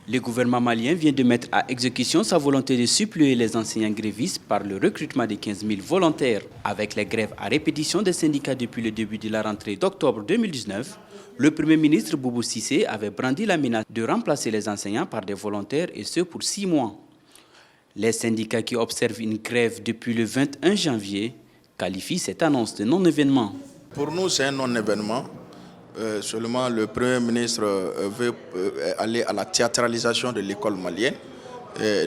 Le gouvernement malien vient de mettre à exécution sa volonté de suppléer les enseignants grévistes par le recrutement de 15 000 volontaires. Avec les grèves à répétition des syndicats depuis le début de la rentrée d'octobre 2019, le Premier ministre Boubou Cissé avait brandi la menace de remplacer les enseignants par des volontaires et ce pour 6 mois. Les syndicats qui observent une grève depuis le 21 janvier qualifient cette annonce de non-événement. Pour nous, c'est un non-événement. Seulement, le Premier ministre veut aller à la théâtralisation de l'école malienne.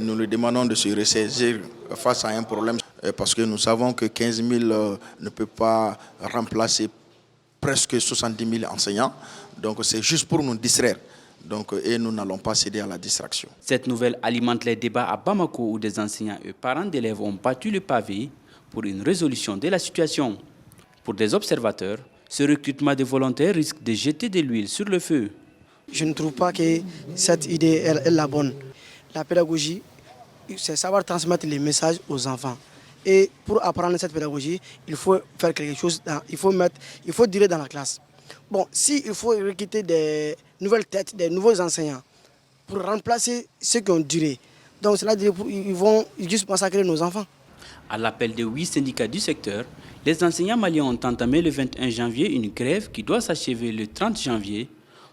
Nous lui demandons de se ressaisir face à un problème parce que nous savons que 15 000 ne peut pas remplacer presque 70 000 enseignants. Donc c'est juste pour nous distraire. Et nous n'allons pas céder à la distraction. Cette nouvelle alimente les débats à Bamako où des enseignants et parents d'élèves ont battu le pavé pour une résolution de la situation. Pour des observateurs, ce recrutement de volontaires risque de jeter de l'huile sur le feu. Je ne trouve pas que cette idée est la bonne. La pédagogie, c'est savoir transmettre les messages aux enfants. Et pour apprendre cette pédagogie, il faut faire quelque chose, il faut durer dans la classe. Bon, s'il faut recruter des nouvelles têtes, des nouveaux enseignants pour remplacer ceux qui ont duré, donc cela veut dire qu'ils vont juste massacrer nos enfants. À l'appel de 8 syndicats du secteur, les enseignants maliens ont entamé le 21 janvier une grève qui doit s'achever le 30 janvier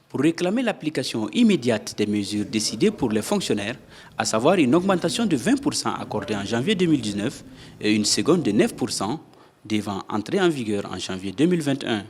pour réclamer l'application immédiate des mesures décidées pour les fonctionnaires, à savoir une augmentation de 20% accordée en janvier 2019 et une seconde de 9% devant entrer en vigueur en janvier 2021.